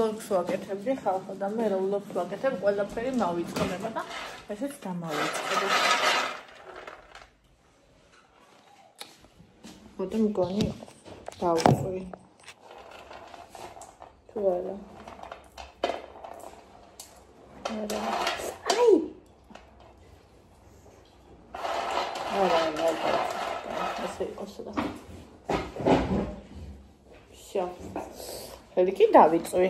ლოქს ვაკეთებდი ხალხო და მე რა ლოქს ვაკეთებ ყველაფერი მავიწყდება და ესეც დამავიწყებ. ხოდა მგონი დავუწვი. თუ არა. არა. აი. არა. ასე იყოს და. შო. ხელი დავიწვი.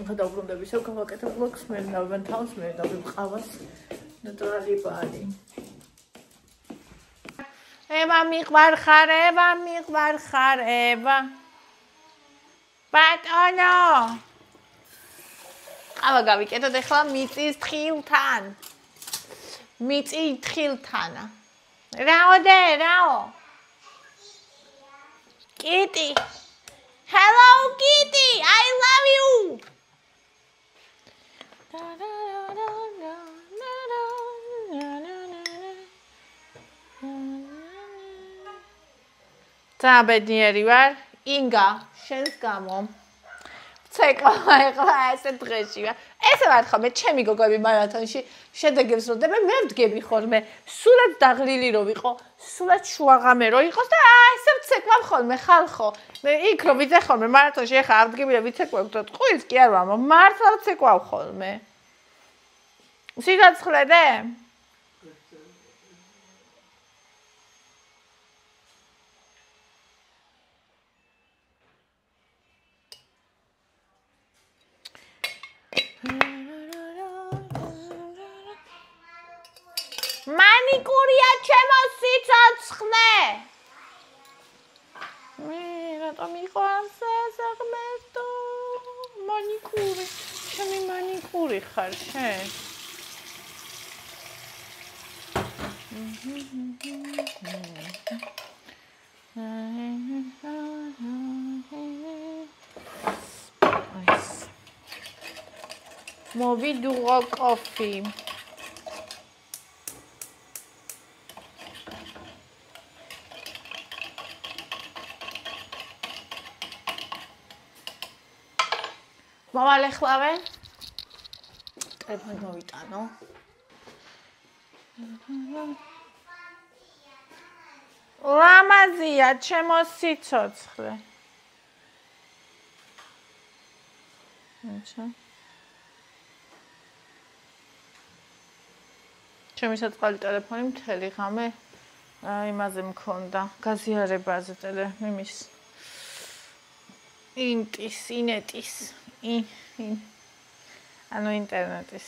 ხოდა უბრუნდები ისევ გავაკეთებ ბლოგს, მე დავიბან თავს, მე დავიყავას ნატურალი ბალი. ება მიყვარხარ, ება. ბატონო. ყავა გავიკეთოთ ახლა მიწის თხილთან. მიწი თხილთანა. რაო. კიტი. Hello Kitty, I love you. Zabednieri var, Inga, შენს გამო. ცეკვა ეხლა ესე დღეში ვარ. ესე ვარხა მე ჩემი გოგოები მარათონში შედეგებს როდები მე ვდგები ხოლმე. სულაც დაღლილი რო ვიყო, სულაც შუაღამე რო იყოს და ესე ვცეკვავ ხოლმე ხალხო. მე იქ რო ვიძე ხოლმე მარათონში ეხლა ავდგები და ვიცეკვავ და ტყუილს კი არ ვამო, მართლა ვცეკვავ ხოლმე. სიცოცხლე? მანიკურია ჩემო სიცოცხლე. მე რატომ მიყვარს ეს აღმერთო? მანიკური, ჩემი მანიკური ხარ შენ. მოვიდუღო კოფი. მოვალეხლავე. ტელეფონი მოვიტანო. ლამაზია ჩემო სიცოცხლე. აჩა. ჩემი საწყალი ტელეფონი მთელი ღამე იმაზე მქონდა, გაზიარებაზე მიმის ინეტის. ანუ ინტერნეტის.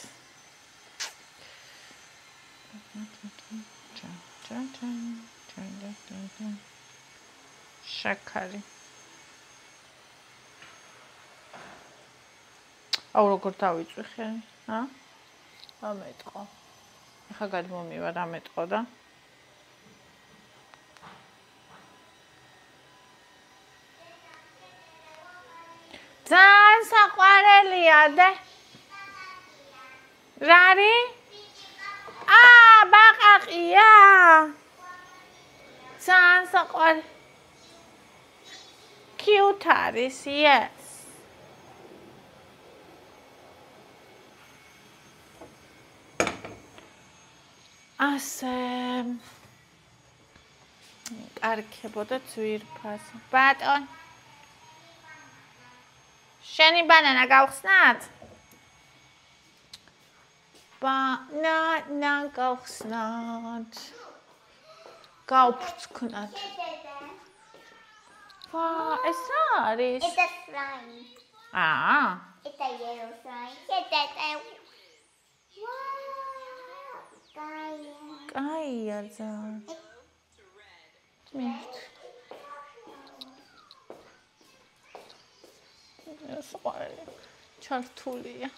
შაქარი. აუ როგორ დავიწვი ხელი, ამეტყო. ახლა გადმომივარ ამეტყო და ძალიან საყვარელია და რარი? ბაყაყია. ძალიან საყვარელი. Cute არის, yes. ასე კარგებოდა ძვირფას. ბატონ შენი ბანანა გავხსნათ? ბანანა გავხსნათ. გავფრთხნათ. ეს რა არის? It's a slime. It's a yellow slime. კაია ძალიან. ეს ყველი ჩართულია.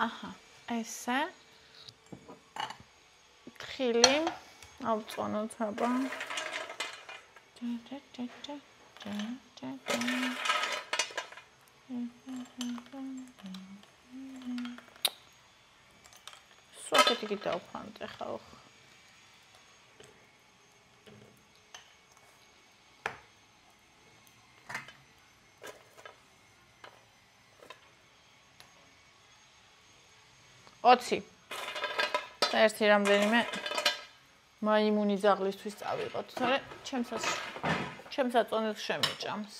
აჰა, ესე. ხილი ავწონოთ აბა. სოფეთი კი დავფანტე ხალხ. 20. ერთი რამდენიმე მაიმუნი ძაღლისთვის წავიღოთ, თორე ჩემს აწონილს შემეჭამს.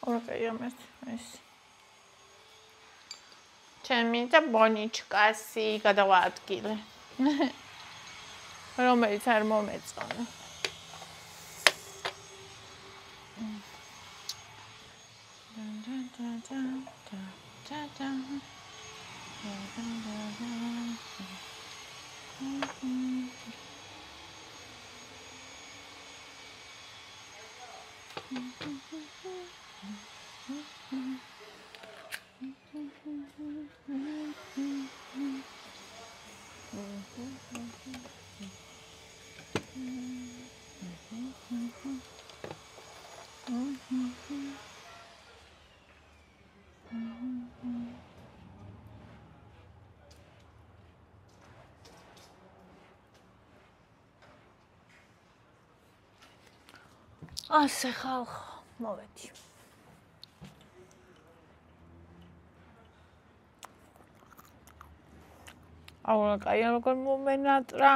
ორკეა ეს. ჩემი და ბონიჩკასი გადავაადგილე. რომელიც არ მომეწონა. ასე ხალხო, მოვედი. აულა კაია როგორ მომენატრა.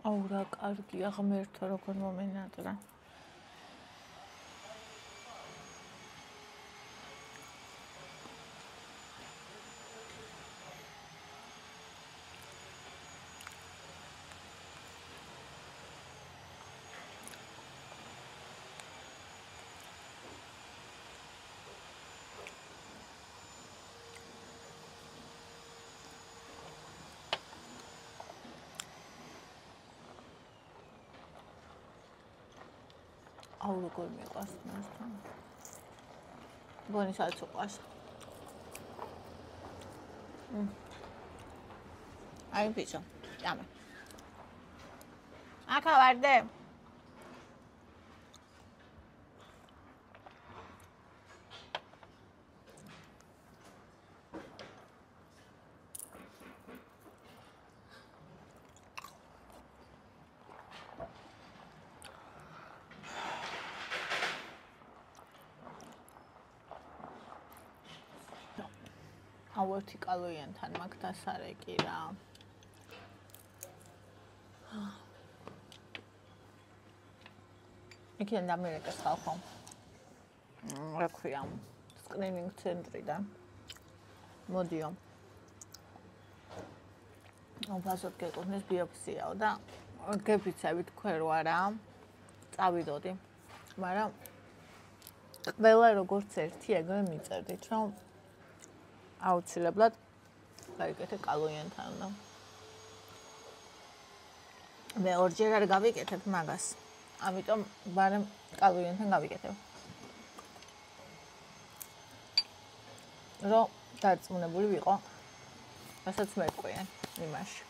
აურა კარგია ღმერთო როგორ მომენატრა. აუ როგორ მეყვარს მასთან. ბონისაც უყვარს. აი ბიჭო, ჭამე. აქა ვარდე. ავერთი კალორიენთან მაგ დასარეკი რა. იქიდან დამერეკეს ხალხო. რა ქვია? სკრინინგ ცენტრიდან. მოდიო. აბაზოთ გეკუთვნის ბიოფსიაო და გეფიცებით ქვერვა რა. წავიდოდი. მაგრამ ყველა როგორც ერთი ეგრე მიწერდით, რომ აუცილებლად გაიგეთე კალორიენთან და მე ორჯერ არ გავიკეთებ მაგას. ამიტომ ბარემ კალორიენთან გავიკეთებ. რომ დარწმუნებული ვიყო, რასაც მერკვია იმაში.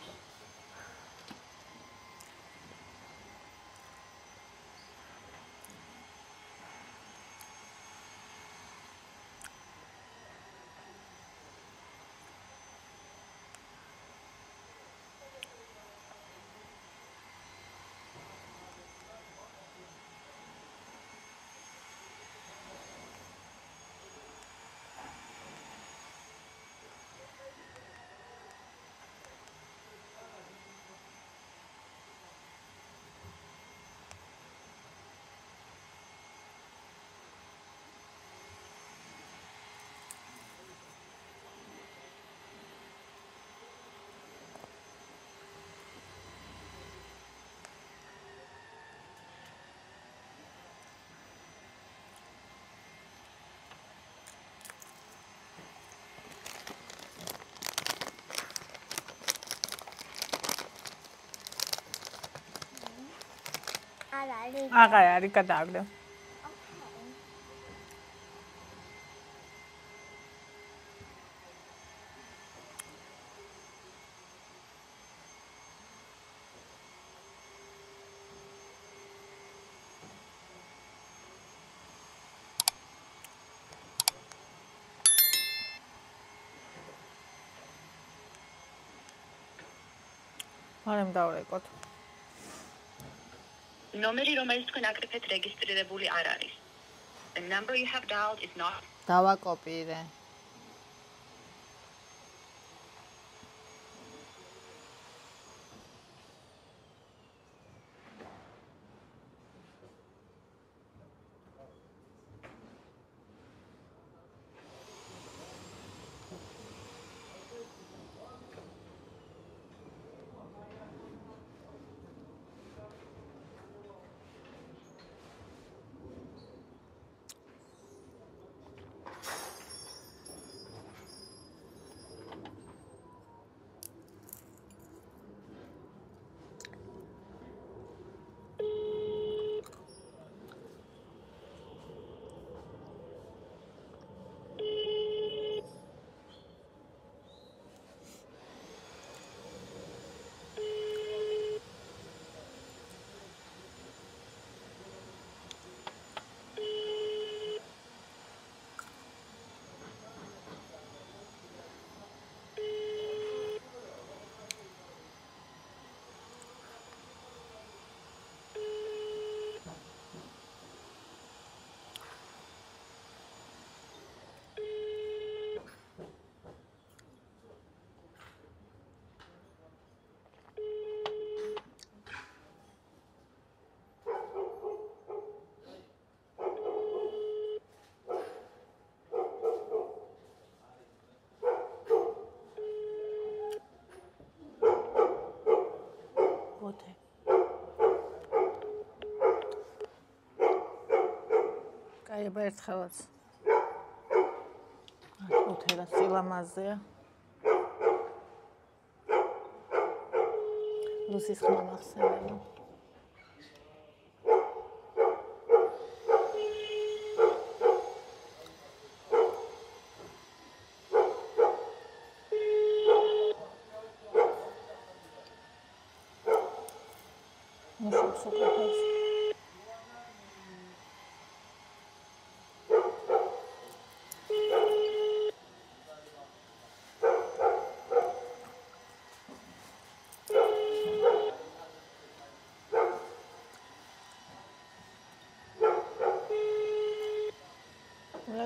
აღარ არის გადააგდო. მარემ დავრეკოთ. ნომერი, რომელიც თქვენ აკრიფეთ, რეგისტრირებული არ არის. The number you have dialed is not. დავაკოპირე. კაი, ერთხელაც. უთერა სილამაზეა. ლუსის ხმა მახსენდება.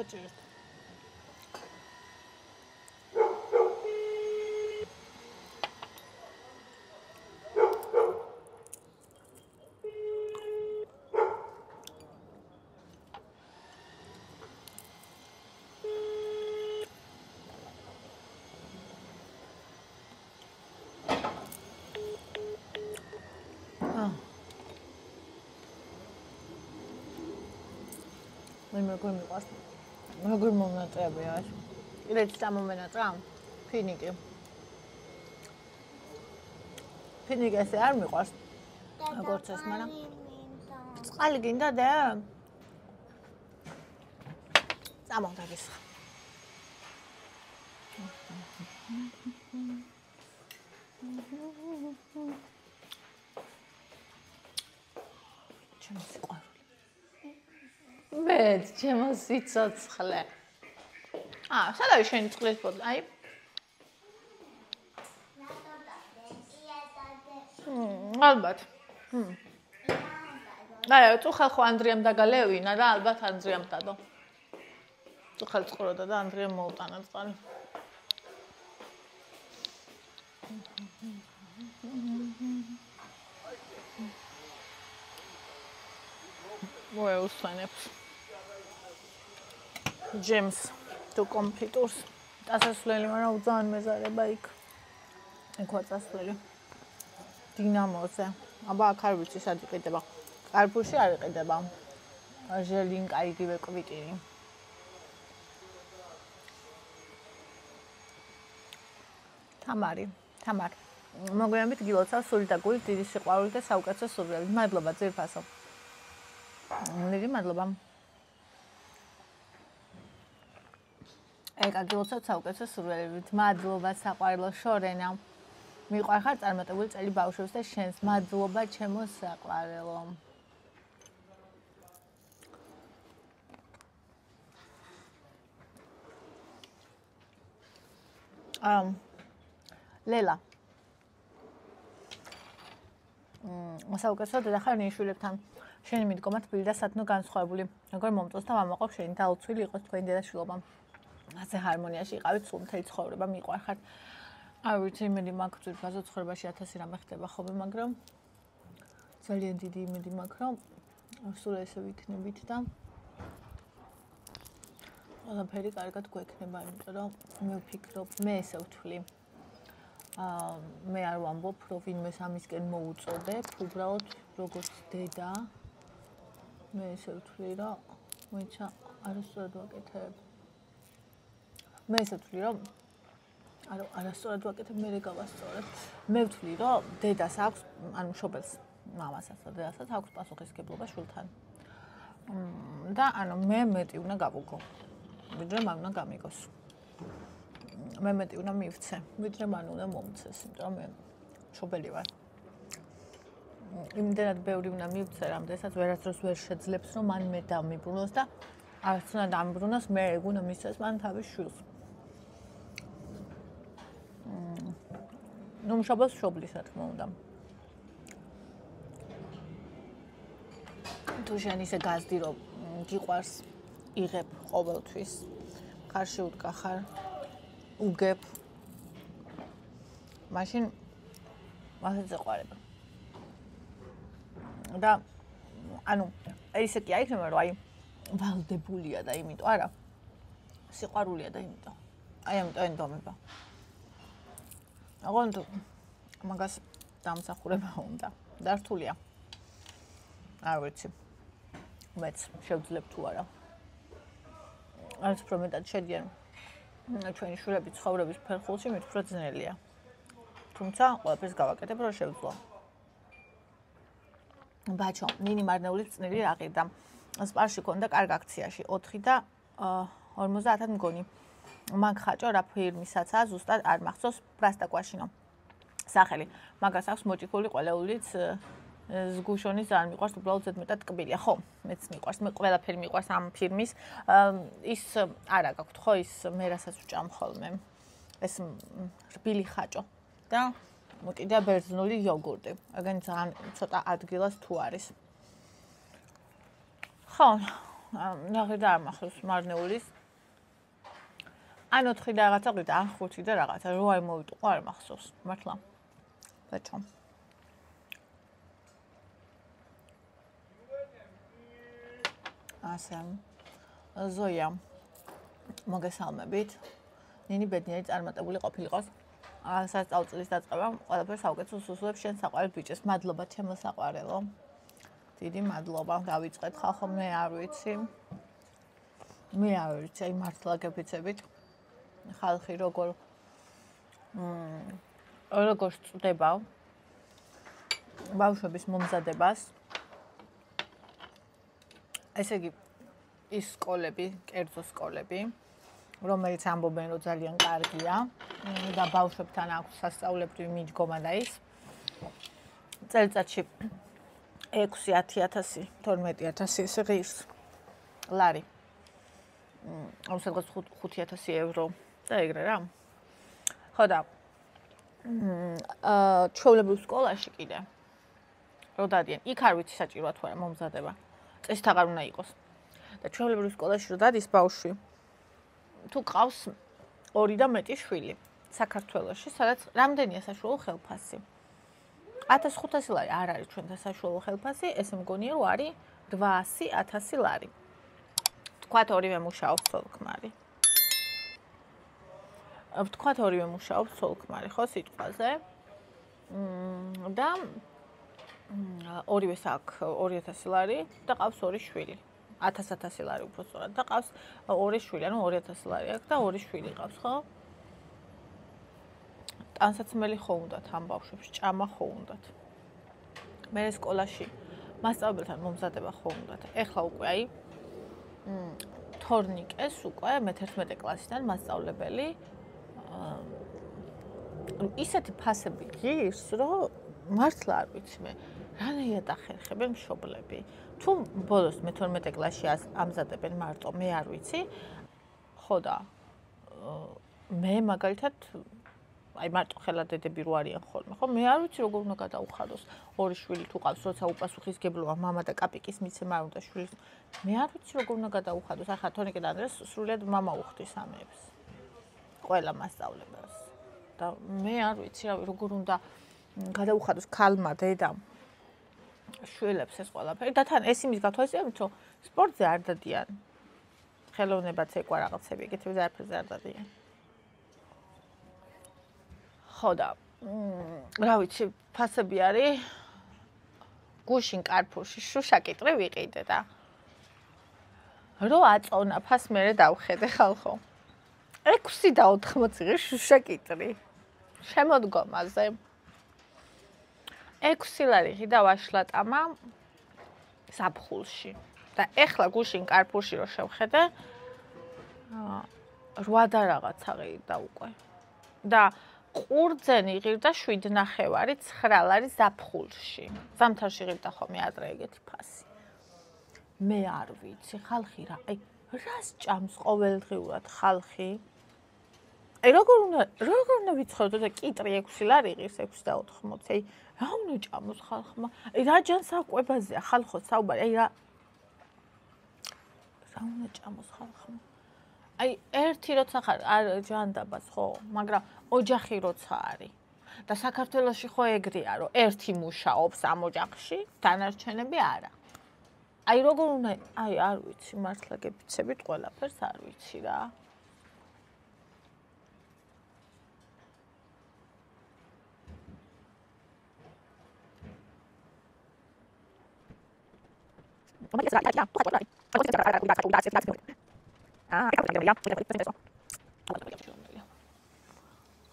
Cheers. როგორ მომნატრებია ეს? კიდეც დამომენატრა? ფინიკი. ფინიკი ესე არ მიყვარს. როგორც ეს მანა. წყალი გინდა და? წამოდაგისხა. ჩემი სიყვარული. მეც ჩემო სიცოცხლე. სადაა შენი წყლის ბოთლი? აი. ალბათ. აი, წუხელ ხო ანდრიამ დაგალევინა და ალბათ ანდრიამ დადო. წუხელ წყროდა და ანდრიამ მოუტანა წყალი. მოეუსვენებს. ჯემს თუ კომპიუტერს დასასვლელი, მაგრამ უძან მეზარება იქ. იქვა წასვლელი. დინამოზე. აბა აქ არ ვიცი სად იყიდება. კარფურში არ იყიდება. ჟელინკა იგივე კვიტინი. თამარ. მოგვიანებით გილოცავ სული და გულით დიდი სიყვარული და საუკეთესო სურვილებით. მადლობა ძირფასო. დიდი მადლობა. ეკა გილოცავ საუკეთესო სურვილებით. მადლობა საყვარელო შორენა. მიყვარხარ წარმატებული წელი ბავშვებს და შენს. მადლობა ჩემო საყვარელო. ლელა. საუკეთესო დედა ხარ ნიშვილებთან. შენი მიდგომა თბილი და სათნო განსხვავებული. როგორ მომწონს და ვამაყობ შენი დაუცვილი იყოს თქვენი დედაშვილობა. ასე ჰარმონიაში იყავით სულ მთელი ცხოვრება მიყვარხართ. არ ვიცი იმედი მაქვს ძვირფასო ცხოვრებაში 1000 რამე ხდება ხოლმე, მაგრამ ძალიან დიდი იმედი მაქვს, რომ სულ ესე ვიქნებით და ყველაფერი კარგად გვექნება, იმიტომ რომ მე ვფიქრობ, მე ესე ვთვლი. მე არ ვამბობ, რომ ვინმეს ამისკენ მოუწოდებ, უბრალოდ როგორც დედა მე ესე ვთვლი, რომ მოიცა არასწორად ვაკეთებ. მე ესე ვთვლი, რომ არასწორად ვაკეთებ, მე გავასწორებ. მე ვთვლი, რომ დედას აქვს, ანუ მშობელს, მამასაც და დედასაც აქვს პასუხისმგებლობა შვილთან. და ანუ მე მეტი უნდა გავუგო. ვიდრე მან უნდა გამიგოს. მე მეტი უნდა მივცე, ვიდრე მან უნდა მომცეს, იმიტომ რომ მე მშობელი ვარ. იმდენად ბევრი უნდა მივცე, რამდენსაც ვერასდროს ვერ შეძლებს, რომ მან მე დამიბრუნოს და არც უნდა დამიბრუნოს, მე ეგ უნდა მისცეს მან თავის შვილს. ნუ მშობელს მშობლის, რა თქმა უნდა. თუ შენ ისე გაზდი, რომ გიყვარს, იღებ ყოველთვის, ხარში უდგახარ, უგებ, მაშინ მასეც ეყვარება. და ანუ ისე კი აიქნება, რომ აი ვალდებულია და იმიტომ არა, სიყვარულია და იმიტომ. აი ამიტომ ენდომება. ოღონდ მაგას დამსახურება უნდა. და რთულია. არ ვიცი. მეც შევძლებ თუ არა. არც უფრო მეტად შედიან ჩვენი შვილები ცხოვრების ფერხულში, მით უფრო ძნელია. თუმცა ყველაფერს გავაკეთებ, რომ შევძლო. ბაჩო, ნინი მარნეულის წნილი რა ყიდა. სპარში ქონდა კარგ აქციაში 4 და 50 მგონი. მაგ ხაჭო რა ფირმისაცაა, ზუსტად არ მახსოვს, პრასტაკვაშინო. სახელი. მაგას აქვს მოჭიქული ყველეულიც ზგუშონის არ მიყვარს, უბრალოდ ზედმეტად ტკბილია. ხო, მეც მიყვარს, მე ყველაფერი მიყვარს ამ ფირმის. ის არა გაქვთ, ხო, ის მე რასაც ვჭამ ხოლმე. ეს რბილი ხაჭო და მოკიდა ბერძნული იოგურტი. აგანი ძალიან ცოტა ადგილას თუ არის. ხო, ნახე და არ მახსოვს მარნეულის. ან 4 და რაღაცა ყიდა, ან 5 და რაღაცა, რო არ მოვიტყო, არ მახსოვს. მართლა. ბაჩო. ასე. ზოია. მოგესალმებით. ნინი ბედნიერი წარმატებული ყოფილიყოს. სასწავლებლის დაწყებამ ყველაფერს საუკეთესოს უსურვებ შენ საყვარელ ბიჭებს. მადლობა ჩემო საყვარელო. დიდი მადლობა. დავიწყეთ ხალხო, მე არ ვიცი. მე არ ვიცი, აი მართლა გეფიცებით. ხალხი როგორ წდება ბავშვების მომზადებას. ესე იგი ის სკოლები, კერძო სკოლები, რომელიც ამბობენ, რომ ძალიან კარგია და ბავშვებთან აქვს სასწauლებრივი მიდგომა და ის წელიწადში 6-10,000, 12,000 ესე ღირს ლარი. სადღაც 5,000 ევრო და ეგრე რა. ხო და ჩვეულებრივ სკოლაში კიდე რო დადიან, იქ არ ვიცი საჭიროა თუ არა მომზადება. წესით აღარ უნდა იყოს. და ჩვეულებრივ სკოლაში რო დადის ბავშვი, თუ ყავს 2 და მეტი შვილი საქართველოში, სადაც რამდენია საშუალო ხელფასი? 1500 ლარი არ არის ჩვენთან საშუალო ხელფასი, ესე მგონია რომ არის 800-1000 ლარი. ვთქვათ ორივე მუშაობს ცოლ-ქმარი. ვთქვათ ორივე მუშაობს ცოლ-ქმარი, ხო, სიტყვაზე. და ორივეს აქვს 2000 ლარი და ყავს 2 შვილი. 1000 ლარი უფრო სწორად და ყავს 2 შვილი, ანუ 2000 ლარი აქვს და 2 შვილი ყავს, ხო? ტანსაცმელი ხო უნდათ ამ ბავშვებს, ჭამა ხო უნდათ. მე სკოლაში მასწავლებელთან მომზადება ხო უნდათ. ეხლა უკვე აი თორნიკეს უკვე მე-11 კლასიდან მასწავლებელი ისეთი ფასები ღირს, რომ მართლა არ ვიცი მე, რანაირად ახერხებენ მშობლები. თუ ბოლოს მე-12 კლასში ამზადებენ მარტო, მე არ ვიცი. ხო და მე მაგალითად აი მარტო ხელა დედები რო არიან ხოლმე, ხო? მე არ ვიცი როგორ უნდა გადაუხადოს. ორი შვილი თუ ყავს, როცა უპასუხისგებლოა მამა და კაპიკის მიცემა არ უნდა შვილის. მე არ ვიცი როგორ უნდა გადაუხადოს. ახლა თონიკე და ანდრეს სრულიად მამა უხდის ამებს. ყველა მასწავლებლებს. და მე არ ვიცი, რავი, როგორ უნდა გადაუხადოს ქალმა დედამ შვილებს ეს ყველაფერი. და თან ეს იმის გათვალისწინებით, რომ სპორტზე არ დადიან. ხელოვნებაც ეკვა რაღაცები, ეგეთები არაფერზე არ დადიან. ხო და რა ვიცი, ფასები არის გუშინ კარფურში შუშაკიტრი ვიყიდე და რო აწონა ფას მერე დავხედე ხალხო. 6 და 80 ღირს შუშაკიტრი. შემოდგომაზე 6 ლარი და ვაშლატამა საფხულში. და ეხლა გუშინ კარფურში რო შევხედე 8 და რაღაცა ღირდა უკვე. და ყურძენი ღირდა 7.5, 9 ლარი ზაფხულში. ზამთარში ღირდა ხოლმე ადრე ეგეთი ფასი. მე არ ვიცი, ხალხი რა, აი რას ჭამს ყოველდღიურად ხალხი? აი როგორ უნდა ვიცხოვროთ და კიტრი 6 ლარი ღირს 6 და 80. აი რა უნდა ჭამოს ხალხმა? აი რა ჯანსაღყვებაზეა ხალხო საუბარი, აი რა უნდა ჭამოს ხალხმა? აი ერთი როცა ხარ არ ჯანდაბას ხო, მაგრამ ოჯახი როცა არის და საქართველოში ხო ეგრეა, რომ ერთი მუშაობს ამ ოჯახში, დანარჩენები არა. აი როგორ უნდა, აი არ ვიცი, მართლა გეფიცებით ყველაფერს არ ვიცი რა.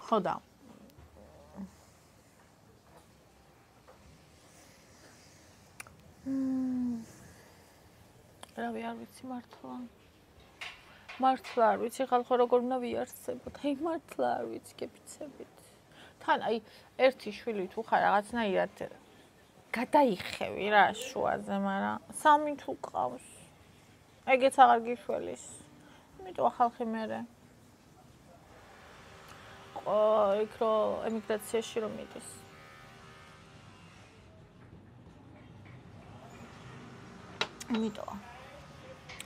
ხო და რავი არ ვიცი მართლა არ ვიცი ხალხო როგორ უნდა ვიარსებოთ, აი მართლა არ ვიცი გეფიცებით. თან აი ერთი შვილი თუ ხარ რაღაცნაირად გადაიხევი რა შუაზე, მაგრამ 3 თუ ყავს. ეგეც აღარ გიშველის. იმიტომ ხალხი მერე იქ რო ემიგრაციაში რომ მიდის. იმიტომ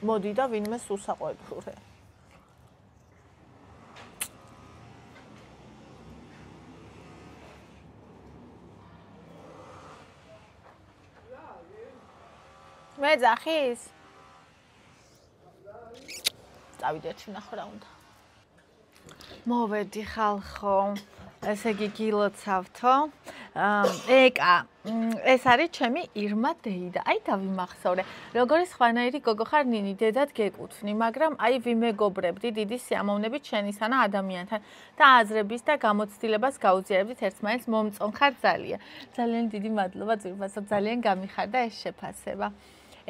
მოდი და ვინმე სუსაყვებურე. მე ძახის? წავიდეთ ნახო რა უნდა. მოვედი ხალხო, ესე იგი გილოცავთო. ეკა, ეს არის ჩემი ირმა დეიდა. აი დავიმახსოვრე. როგორი სხვანაირი გოგო ხარ ნინი, დედად გეკუთვნი, მაგრამ აი ვიმეგობრებდი დიდი სიამოვნებით შენისანა ადამიანთან და აზრების და გამოცდილებას გაუზიარებდით ერთმანეთს, მომწონხარ ძალიან. ძალიან დიდი მადლობა ძვირფასო, ძალიან გამიხარდა ეს შეფასება.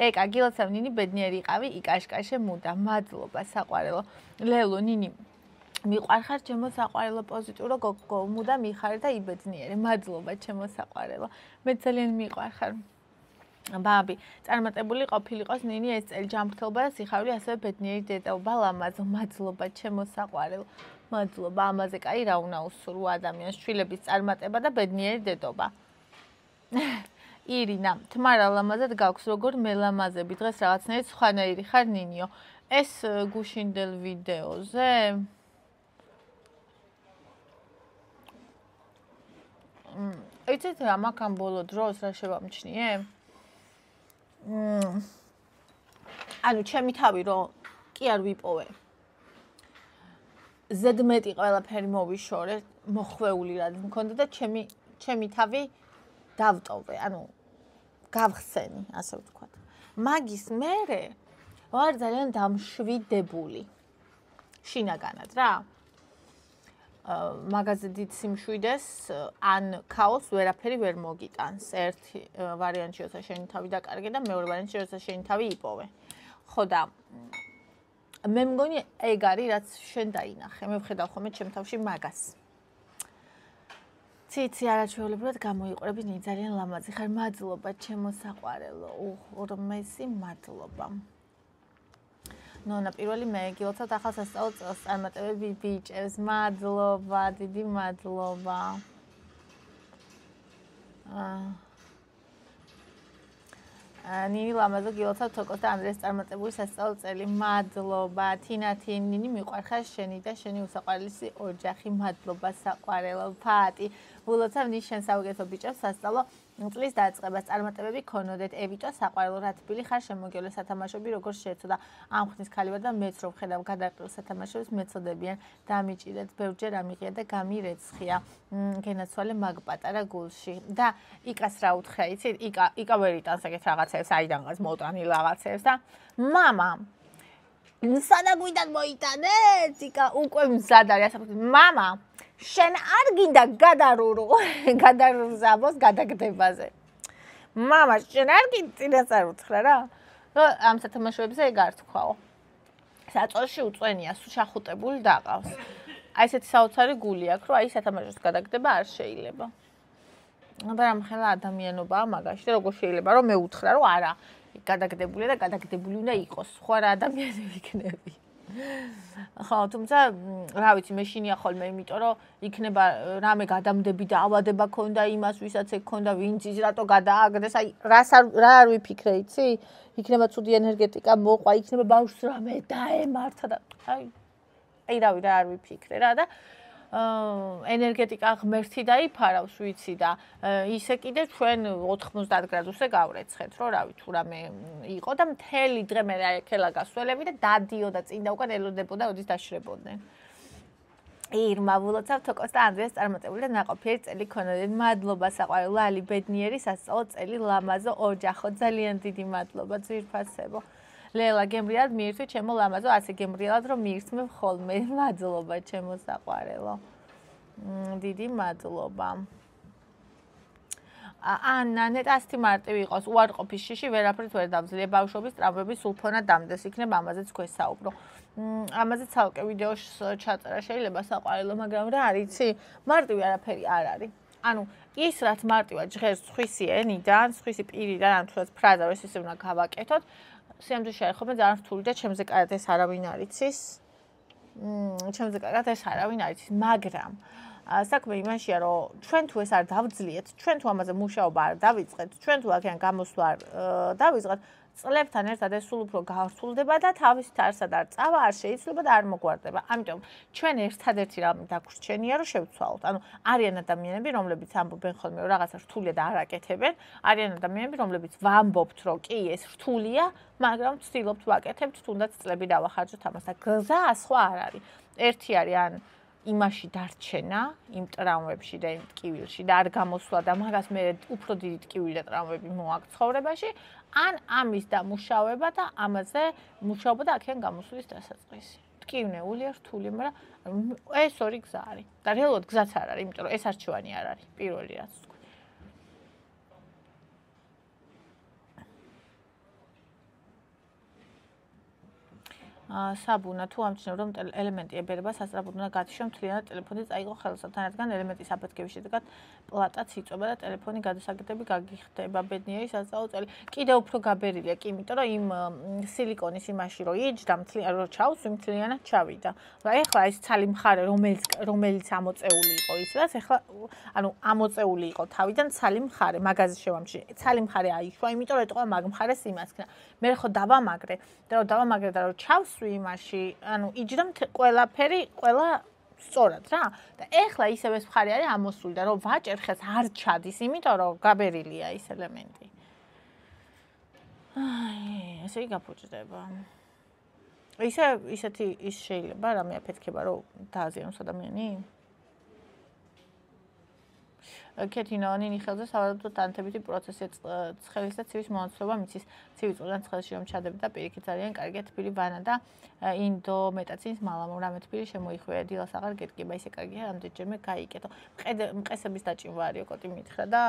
ეკა, გილოცავ ნინი, ბედნიერი იყავი, იკაშკაშე მუდა. მადლობა საყვარელო. ლელო ნინი მიყვარხარ ჩემო საყვარელო პოზიტივრო გოგო მუდა მიხარ და იბედნიერე. მადლობა ჩემო საყვარელო. მე ძალიან მიყვარხარ. ბაბი, წარმატებული ყოფილიყოს ნინი ეს წელი ჯანმრთელობა და სიხარული, ასევე ბედნიერი დედაობა ლამაზო. მადლობა ჩემო საყვარელო. მადლობა, ამაზე კაი რა უნდა უსურვო ადამიანს, შვილების წარმატება და ბედნიერი დედობა. ირინა, თმარა ლამაზად გაქვს, როგორ მელამაზები, დღეს რაღაცნაირად სხვანაირი ხარ ნინიო. ეს გუშინდელ ვიდეოზე იცით რა მაგან ბოლო დროს რა შევამჩნიე? ანუ ჩემი თავი რომ კი არ ვიპოვე. ზედმეტი ყველაფერი მოვიშორე, მოხვეული რა მქონდა და ჩემი თავი დავტოვე, ანუ გავხსენი, ასე ვთქვათ. მაგის მერე ვარ ძალიან დამშვიდებული. შინაგანად რა. მაგაზე დიდ სიმშვიდეს ან ქაოს ვერაფერი ვერ მოგიტანს. ერთი ვარიანტი როცა შენი თავი დაკარგე და მეორე ვარიანტი როცა შენი თავი იპოვე. ხო და მე მგონი ეგ არის რაც შენ დაინახე. მე ვხედავ ხოლმე ჩემ თავში მაგას. ციცი არაჩვეულებრივად გამოიყურები, ნი ძალიან ლამაზი ხარ. მადლობა ჩემო საყვარელო. ურმესი მადლობა. ნონა პირველი მე გილოცავთ ახალ სასწავლო წელს წარმატებები ბიჭებს მადლობა დიდი მადლობა ნინი ლამაზო გილოცავთ თოკოს და ანდრეს წარმატებული სასწავლო წელი მადლობა თინათი ნინი მიყვარხარ შენი და შენი უსაყვარლესი ოჯახი მადლობა საყვარელო ფატი ულოცავ ნის შენ საუკეთესო ბიჭებს სასწავლო წლის დაწყებას წარმატებები ქონოდეთ ევიტო საყვარელო რა თბილი ხარ შემოგიოლე სათამაშოები როგორ შეეცოდა ამ ხნის ქალი ვარ და მეც რომ ხედავ გადაყრილ სათამაშოებს მეწოდებიან დამიჭირეთ ბევრჯერ ამიღია და გამირეცხია გენაცვალე მაგ პატარა გულში და იკას რა უთხრა იცით იკა ვერ იტანს ეგეთ რაღაცებს აიდანღაც მოტანილ რაღაცებს და მამა სადა გვიდან მოიტანეთ იკა უკვე მზად არის ასე მამა შენ არ გინდა გადარუზამოს გადაგდებაზე. მამა, შენ არ გინდა წინას არ უთხრა რა. ამ სათამაშოებზე ეგ არ თქვაო. საწოლში უწვენია, შახუტებული დაყავს. აი ესეთი საოცარი გული აქვს, რომ აი სათამაშოს გადაგდება არ შეიძლება. მაგრამ ხელა ადამიანობაა მაგაში და როგორ შეიძლება რომ მე უთხრა რომ არა, გადაგდებულია და გადაგდებული უნდა იყოს. ხო რა ადამიანები იქნები. ხო, თუმცა რა ვიცი, მე შინია ხოლმე, იმიტომ რომ იქნება რამე გადამდები და ავადება ქონდა იმას, ვისაც ეგ ქონდა, ვინც ის რატო გადააგდეს, აი რა არ ვიფიქრე, იცი? იქნება ცუდი ენერგეტიკა მოყვა, იქნება ბავშვს რამე დაემართა და აი რავი რა არ ვიფიქრე რა და ენერგეტიკა ღმერთი დაიფარავს ვიცი და ისე კიდე ჩვენ 90 გრადუსზე გავრეცხეთ რომ რავი თუ რამე იყო და მთელი დღე მე რა ეკელა გასვლები და დადიოდა წინ და უკან ელოდებოდა ოდის დაშრებოდნენ ირმა ვულოცავ თოკოს და ანდრიას წარმატებული და ნაყოფიერი წელი ქონოდეთ მადლობა საყვარელო ალი ბედნიერი სასწავლო წელი ლამაზო ოჯახო ძალიან დიდი მადლობა ძვირფასებო ლელა გემრიელად მიირთვი ჩემო ლამაზო ასე გემრიელად რომ მიირთმევ ხოლმე მადლობა ჩემო საყვარელო დიდი მადლობა ანა ნეტასთი მარტივი იყოს უარყოფის შიში ვერაფრით ვერ დავძლია ბავშვობის ტრავმები სულ ფონად დამდეს იქნება ამაზეც გვესაუბრო ამაზე ცალკე ვიდეოს ჩაწერა შეიძლება საყვარელო მაგრამ რა არიცი მარტივი არაფერი არ არის ანუ ის რაც მარტივად ჟღერს სხვისი ენიდან სხვისი პირიდან ან თუნდაც ფრაზა ეს ისე უნდა გავაკეთოთ სიამოვნებაში არ ხომ ძალიან რთული და ჩემზე კარგად ეს არავინ არ იცის ჩემზე კარგად ეს არავინ არ იცის მაგრამ საქმე იმაშია რომ ჩვენ თუ ეს არ დავძლიეთ ჩვენ თუ ამაზე მუშაობა არ დავიწყეთ ჩვენ თუ აქედან გამოსვლა არ დავიწყეთ წლებთან ერთად ეს სულ უფრო გავრცელდება და თავისით არსად არ წავა არ შეიძლება და არ მოგვარდება ამიტომ ჩვენ ერთადერთი რამე დაგვრჩენია რომ შევცვალოთ ანუ არიან ადამიანები რომლებიც ამბობენ ხოლმე რომ რაღაცა რთულია და არ აკეთებენ არიან ადამიანები რომლებიც ვამბობთ რომ კი ეს რთულია მაგრამ ვცდილობთ ვაკეთებთ თუნდაც წლები დავახარჯოთ ამას და გზა სხვა არ არის ერთი არის ან იმაში დარჩენა იმ ტრავმებში და იმ ტკივილში და არ გამოსვლა და მაგას მე უფრო დიდი ტკივილი და ტრავმები მოაქვს ცხოვრებაში ან ამის დამუშავება და ამაზე მუშაობა და აქედან გამოსვლის დასაწყისი. ტკივნეულია რთული, მაგრამ ეს ორი გზა არის. და რეალურად გზაც არ არის, იმიტომ რომ ეს არჩევანი არ არის, პირველი რაც თქვი. საბუნა თუ ამჩნევ რომ ელემენტი ებერება სასწრაფოდ უნდა გათიშო მთლიანად ტელეფონი წაიღო ხელსათან რადგან ელემენტის აფეთქების შედეგად პლატაც იწובה და ტელეფონი გადასაკეთები გაგიხდება ბედნიერი სასწავლო წელი კიდევ უფრო გაბერილია კი იმიტომ რომ იმ სილიკონის იმაში რომ იჯდა მთლიანად რომ ჩავს მთლიანად ჩავიდა და ეხლა ეს ცალი მხარე რომელიც ამოწეული იყო ისედაც ეხლა ანუ ამოწეული იყო თავიდან ცალი მხარე მაგაზე შევამჩნი ცალი მხარე აიშვა იმიტომ რომ ეტყვა მაგ მხარეს იმასქნა მე ხო დავამაგრე და რომ ჩავს იმაში, ანუ იჯდა ყველაფერი, ყველა სწორად რა. და ეხლა ისევ ეს მხარე არის ამოსული და რომ ვაჭერ ხელს არ ჩადის, იმიტომ რომ გაბერილია ის ელემენტი. აი, ესე გაფუჭდება. ისეთი ის შეიძლება რამე აფეთქება, რომ დააზიანოს ადამიანი? კეთინა ნინი ხელზე სავარაუდოდ ანთებითი პროცესია ცხელის და ცივის მონაცვლეობა მიცის ცივი წყლიდან ცხელში რომ ჩადები და პირიქით ძალიან კარგია თბილი ვანა და ინდომეტაცინის მალამ რამე თბილი შემოიხვია დილას აღარ გეტკება ისე კარგია რამდენჯერმე გაიკეთო მყესების დაჭიმვარიო კოტი მითხრა და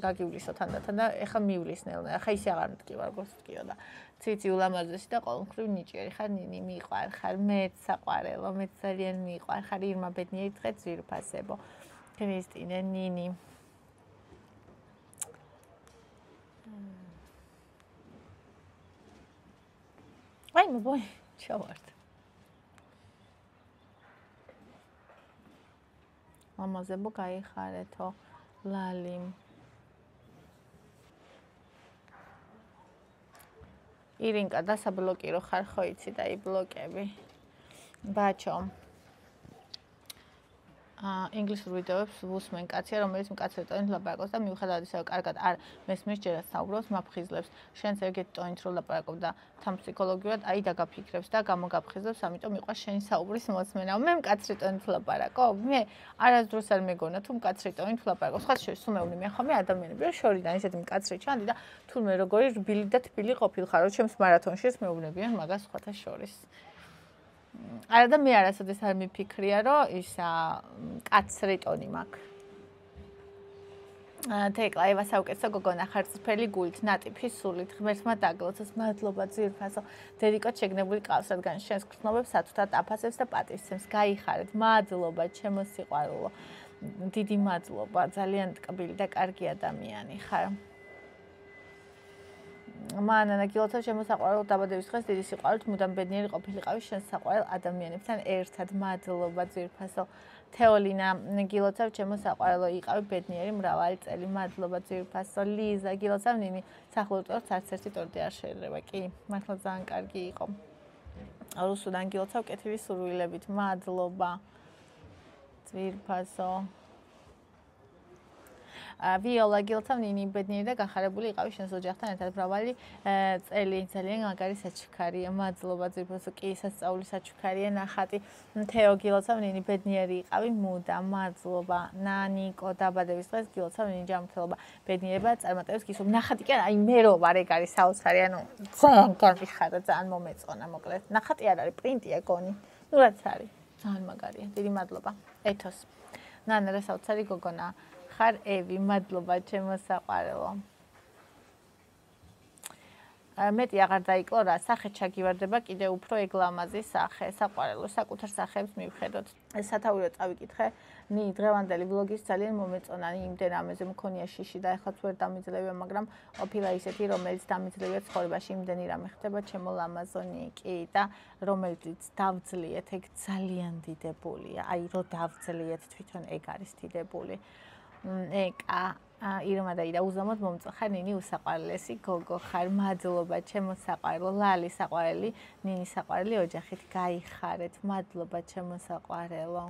გაგივლისო თანდათან და ეხლა მივლის ნელ ეხლა ისე აღარ მტკივა როგორც მტკიო და ციცი ულამაზესი და ყოველმხრივ ნიჭიერი ხარ ნინი მიყვარ ხარ მეც საყვარელო მეც ძალიან მიყვარ ხარ ირმა ბედნიერი დღე ძვირფასებო კრისტინე ნინი აი მობოი ჩავარდ. მამაზებო გაიხარეთო, ლალი. ირინკა დასაბლოკირო ხარ ხო იცი და იბლოკები. ბაჩო. ინგლისურ ვიდეოებს ვუსმენ კაცია, რომელიც მკაცრი ტონით ლაპარაკობს და მიუხედავად ისევ კარგად არ მესმის ჯერაც საუბრობს, მაფხიზლებს. შენც ეგეთი ტონით რო ლაპარაკობ და თან ფსიქოლოგიურად აი დაგაფიქრებს და გამოგაფხიზლებს, ამიტომ მიყვარს შენი საუბრის მოსმენა. მე მკაცრი ტონით ლაპარაკობ? მე არასდროს არ მეგონა თუ მკაცრი ტონით ლაპარაკობს. ხაც შენ მეუბნები მე ხომ ადამიანები რომ შორიდან ისეთი მკაცრი ჩანდი და თურმე როგორი რბილი და თბილი ყოფილხარ, რომ ჩემს მარათონშიც მეუბნებიან მაგას სხვათა შორის. არა და მე არასოდეს არ მიფიქრია, რომ ისა კაცრი ტონი მაქვს. თეკლა ევა საუკეთესო გოგონა ხარ წიფელი გულით, ნატიფი სულით, ღმერთმა დაგლოცოს, მადლობა ძვირფასო. დედიკოთ შეგნებული ყავს, რადგან შენს გრძნობებს სათუთად აფასებს და პატივცემს. გაიხარეთ, მადლობა, ჩემო სიყვარულო. დიდი მადლობა, ძალიან ტკბილი და კარგი ადამიანი ხარ. მანანა გილოცავ შემოსაყვარელ დაბადების დღეს დიდი სიყვარულით მუდამ ბედნიერი ყოფილიყავი შენს საყვარელ ადამიანებთან ერთად. მადლობა ძვირფასო. თეოლინა გილოცავ შემოსაყვარელო იყავი ბედნიერი მრავალი წელი. მადლობა ძვირფასო. ლიზა გილოცავ ნინი სახლურ ტორტს არც ერთი ტორტი არ შეიძლება. კი, მართლა ძალიან კარგი იყო. რუსუდან გილოცავ კეთილი სურვილებით. მადლობა ძვირფასო. ვიოლა გილოცავ ნინი ბედნიერი და გახარებული იყავი შენს ოჯახთან ერთად მრავალი წელი. ძალიან მაგარი საჩუქარია. მადლობა ძვირფასო. კი სასწაული საჩუქარია ნახატი. თეო გილოცავ ნინი ბედნიერი იყავი მუდა. მადლობა. ნანიკო დაბადების დღეს გილოცავ ნინი ჯანმრთელობა ბედნიერება წარმატებას გისურვებ. ნახატი კი აი მე რო ვარ ეგ არის საოცარი, ანუ ძალიან გამიხარა, ძალიან მომეწონა მოკლედ. ნახატი არ არის, პრინტია გონი. ნუ რაც არის. ძალიან მაგარია. დიდი მადლობა. ეთოს. ნანა რა საოცარი გოგონა. ხარ ევი, მადლობა ჩემო საყვარელო. მეტი აღარ დაიკლო რა, სახე ჩაგივარდება კიდე უფრო ეგ ლამაზი სახე, საყვარელო, საკუთარ სახეებს მივხედოთ. სათაურო წავიკითხე, ნი დღევანდელი ვლოგის ძალიან მომეწონა, იმდენ ამაზე მქონია შიში და ეხლაც ვერ დამიძლევია, მაგრამ ყოფილა ისეთი, რომელიც დამიძლევია ცხოვრებაში, იმდენი რამე ხდება ჩემო ლამაზო ნიკი და რომელიც დავძლიეთ, ეგ ძალიან დიდებულია. აი რო დავძლიეთ, თვითონ ეგ არის დიდებული. ეკა ირმა და იდა უზამოდ მომწახარ ნინი უსაყვარლესი გოგო ხარ. მადლობა ჩემო საყვარელო. ლალი საყვარელი, ნინი საყვარელი ოჯახით გაიხარეთ. მადლობა ჩემო საყვარელო.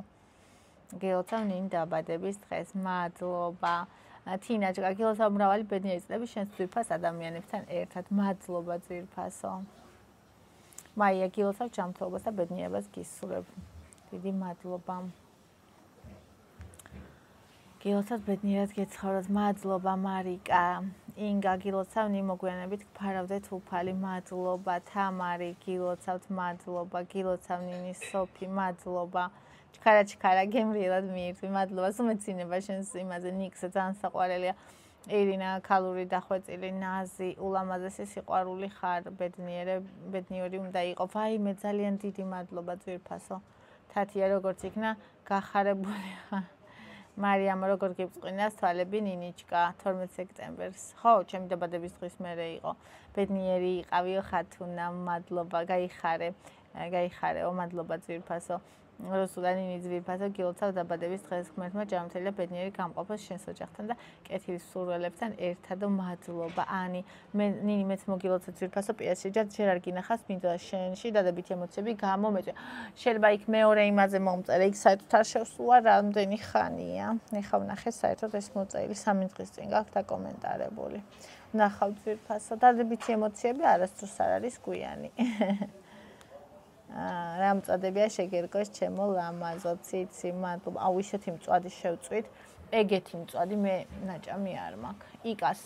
გილოცავ ნინი დაბადების დღეს. მადლობა. თინა გილოცავ მრავალი ბედნიერი წლები შენს ძვირფას ადამიანებთან ერთად. მადლობა ძვირფასო. მაია გილოცავ ჯანმრთელობას და ბედნიერებას გისურვებ. დიდი მადლობა. გილოცავ ბედნიერად გეცხოვროთ. მადლობა მარიკა. ინგა გილოცავ ნი მოგვიანებით გფარავდეთ უფალი. მადლობა. თამარი გილოცავთ. მადლობა. გილოცავ ნინი სოფი. მადლობა. ჩქარა გემრიელად მიირთვი. მადლობა. სუმეცინება შენს იმაზე ნიქსა ძალიან საყვარელია. ირინა ქალური დახვეწილი ნაზი ულამაზესი სიყვარული ხარ. ბედნიერი უნდა იყო. ვაიმე ძალიან დიდი მადლობა ძვირფასო. თათია როგორც იქნა გახარებული ხარ. მარიამ როგორ გიბწყინას თვალები ნინიჩკა 12 სექტემბერს. ხო, ჩემი დაბადების დღის მერე იყო. ბედნიერი იყავიო ხათუნა, მადლობა, გაიხარეო, მადლობა ძვირფასო. რუსუდანი ძვირფასო გილოცავ დაბადების დღეს ღმერთმა ჯანმრთელი და ბედნიერი გამყოფოს შენს ოჯახთან და კეთილი სურვილებთან ერთად. მადლობა. ანი, ნინი მეც მოგილოცავ ძვირფასო პიესში ჯერ არ გინახავს მინდოდა შენში დადებითი ემოციები გამომეწვია. შეიძლება იქ მეორე იმაზე მომწერე, იქ საერთოდ არ შევსულა რამდენი ხანია. ეხლა ვნახე საერთოდ ეს მოწერილი 3 დღის წინ გაქვს დაკომენტარებული. ვნახავ ძვირფასო დადებითი ემოციები არასდროს არ არის გვიანი. რა მწოდებია შეგერგოს ჩემო ლამაზო ციცი. მადლობა. აუ ისეთი მწვადი შევწვით. ეგეთი მწვადი მე ნაჭამი არ მაქვს. იკას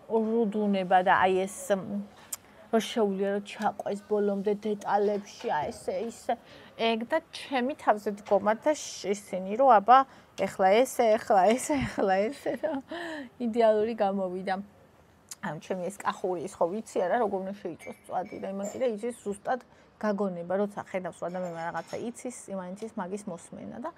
რუდუნება და აი ეს რო შეუძლია რომ ჩაყვეს ბოლომდე დეტალებში, აი ესე ეგ და ჩემი თავზე დგომა და ისინი რომ აბა ეხლა ესე და იდეალური გამოვიდა. ამ ჩემი ეს კახური ის ხო ვიცი არა როგორ უნდა შეიწოს მწვადი და იმან კიდე იცის ზუსტად გაგონება, როცა ხედავს ადამიანმა რაღაცა იცის, იმან იცის მაგის მოსმენა და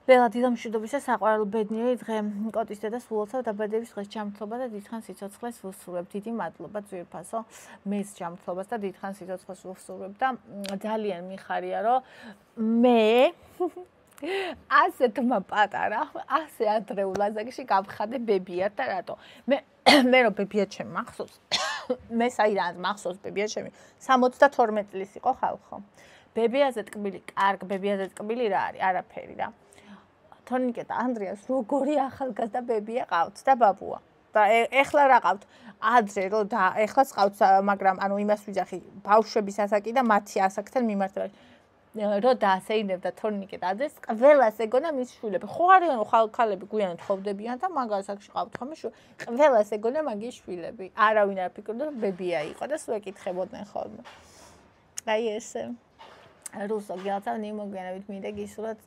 ველა დიდამშვიდობისა საყვარელ ბედნიერი დღე კოტის დედას ულოცავ დაბადების დღეს ჯანმრთელობა და დიდხან სიცოცხლეს ვუსურვებ. დიდი მადლობა ძვირფასო მეც ჯანმრთელობას და დიდხან სიცოცხლეს ვუსურვებ და ძალიან მიხარია რომ მე ასე თმა პატარა, ასე ადრეულ ასაკში გავხადე ბებიად და რატო? მე რომ ბებია ჩემი მახსოვს, მე საიდან მახსოვს ბებია ჩემი 72 წლის იყო ხალხო. ბებიაზე ტკბილი, კარგ ბებიაზე ტკბილი რა არის? არაფერი რა. თორნიკე და ანდრიას როგორი ახალგაზრდა ბებია ყავთ და ბაბუა. და ეხლა რა ყავთ? ადრე რომ და ეხლაც ყავთ, მაგრამ ანუ იმას ვიძახი, ბავშვების ასაკი და მათი ასაკთან მიმართებაში. რომ დაასეინებდა თორნიკე და ანდრეს, ყველას ეგონა მის შვილები. ხო არიან ხალხალები გვიანად ხოვდებიან და მაგ ასაკში ყავთ ხოლმე ყველას ეგონა მაგის შვილები. არავინ არ ფიქრობდა რომ ბებია იყო და სულ ეკითხებოდნენ ხოლმე. აი ესე. რუსო გიალცავ ნიმოგვიანებით მინდა გისურვოთ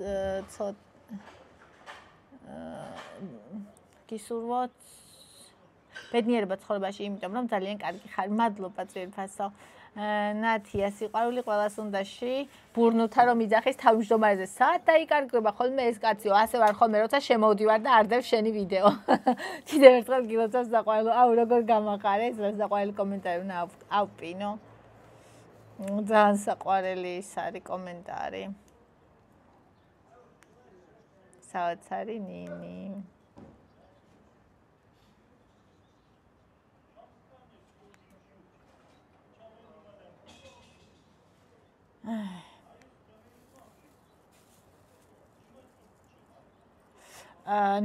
გისურვოთ ბედნიერება ცხოვრებაში, იმიტომ რომ ძალიან კარგი ხარ. მადლობა ძვირფასო. ნათია სიყვარული ყველას უნდაში ბურნუთა რომ იძახის თავმჯდომარეზე საათ დაიკარგება ხოლმე ეს კაციო ასე ვარ ხოლმე როცა შემოვდივარ და არ დევ შენი ვიდეო კიდევ ერთხელ გილოცავს საყვარელო აუ როგორ გამაყარე ეს საყვარელი კომენტარი უნდა ავპინო ძალიან საყვარელი ის არის კომენტარი საოცარი ნინი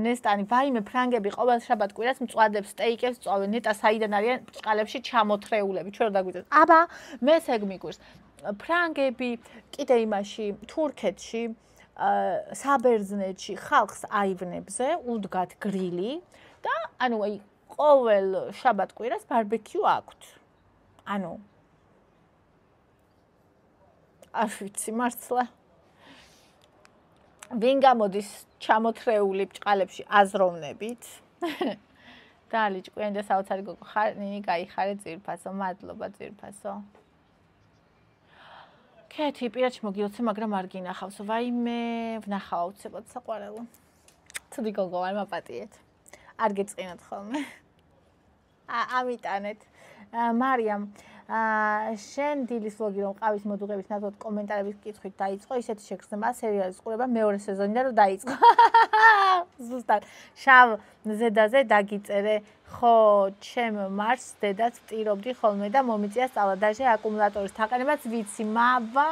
ნესტანი ვაიმე ფრანგები ყოველ შაბათ-კვირას მწვადებს სტეიკებს წვავენ ნეტა საიდან არიან ბრჭყალებში ჩამოთრეულები ჩვენ რა დაგვიწევს აბა მე ეგ მიგვირს ფრანგები კიდე იმაში თურქეთში საბერძნეთში ხალხს აივნებზე უდგათ გრილი და ანუ აი ყოველ შაბათ-კვირას ბარბეკიუ აქვთ ანუ არ ვიცი მართლა ვინ გამოდის ჩამოთრეული ბრჭყალებში აზროვნებით დალი ჭკვიანი და საოცარი გოგო ხარ ნინი გაიხარე ძირფასო მადლობა ძირფასო კეთი პირაჩი მოგილოცე მაგრამ არ გინახავს ვაიმე ვნახავ აუცილებლად საყვარელო ცუდი გოგო არ მაპატიეთ არ გეწყინოთ ხოლმე ამიტანეთ მარიამ შენ დილის ვლოგი რომ ყავის მოდუღების ნაცვლად კომენტარების კითხვით დაიწყო ისეთი შეგრძნება სერიალის ყურება მეორე სეზონიდან რომ დაიწყო ზუსტად შავ ზედაზე დაგიწერე ხო ჩემ მარს დედაც ვტირობდი ხოლმე და მომიწია სწავლადაში აკუმულატორის თაყენებაც ვიცი მავა